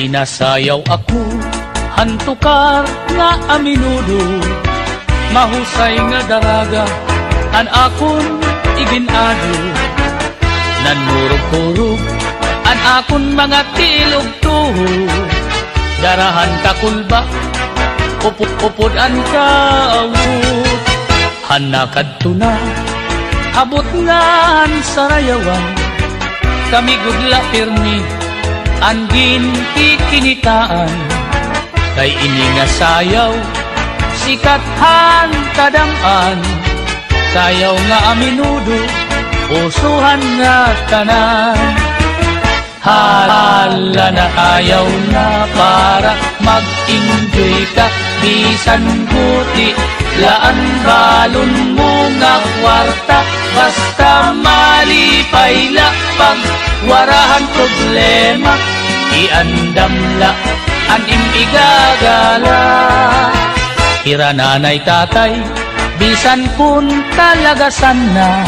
Inasayaw ako, hantukar nga aminudo, mahusay nga daraga, an akon iginado. Nanmurog-kurog, an akon mga tilog-tuho, darahan kakulba, upod an kaawot. Hanakad to na, abot nga an sarayawan, kami gudla pirmi, angin kikinitaan, kay ini nga sayaw, sikathan kadang-an, sayaw nga aminudo, usuhan nga tanan. Hala na ayaw na para mag-enjoy ka, bisan buti, laan balon mo nga kwarta, basta malipay la, pag warahan problema, iandam la, anim igagala. Kira nanay tatay, bisan kun talagasan na,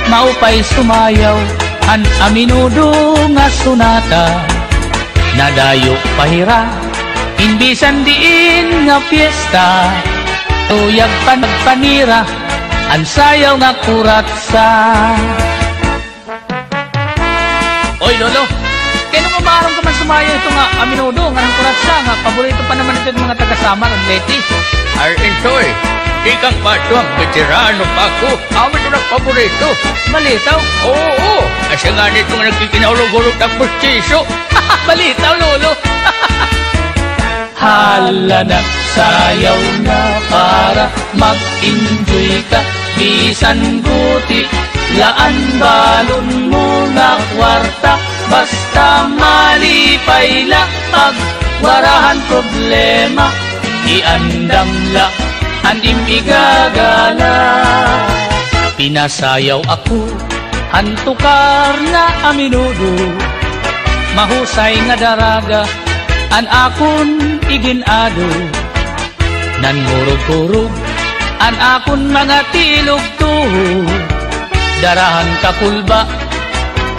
maupay sumayaw, an aminudo nga sunata, nadayo pahira, inbisan diin nga fiesta, tuyag panira, an sayaw nga kuratsa. Oy lolo, kaya nung umarang ka man sumayaw ito nga aminudo nga ng kuratsa, nga paborito pa naman ito ng mga taga-Samar ang Leti. Enjoy, ikang patuang veterano pa ako, awit ito ng paborito. Malitaw? Oo, kasi nga nito nga nagkikinahulog-hulog ng pustiso. Malitaw lolo. Hala na, sayaw na para mag-enjoy ka, bisan buti, laan balon mo nga kwarta, basta malipay la, pag warahan problema, iandam la, anim igagala. Pinasayaw ako, hantukar nga aminudo, mahusay nga daraga, an akon iginado. Nanmurog-kurog, an akon mga tilog-tuho, darahan kakulba,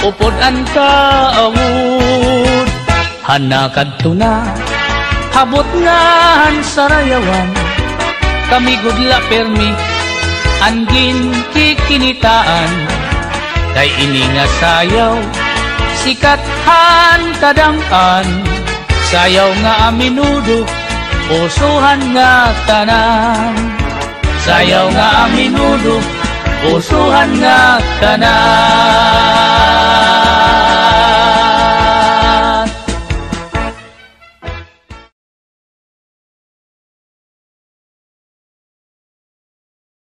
upod an kaawod. Hanakad to na, habot nga an sarayawan, kami gudla permi, angin kikinitaan, kay ini nga sayaw, sikathan kadang-an, sayaw nga aminudo, usuhan nga tanan. Sayaw nga aminudo, usuhan nga tanan.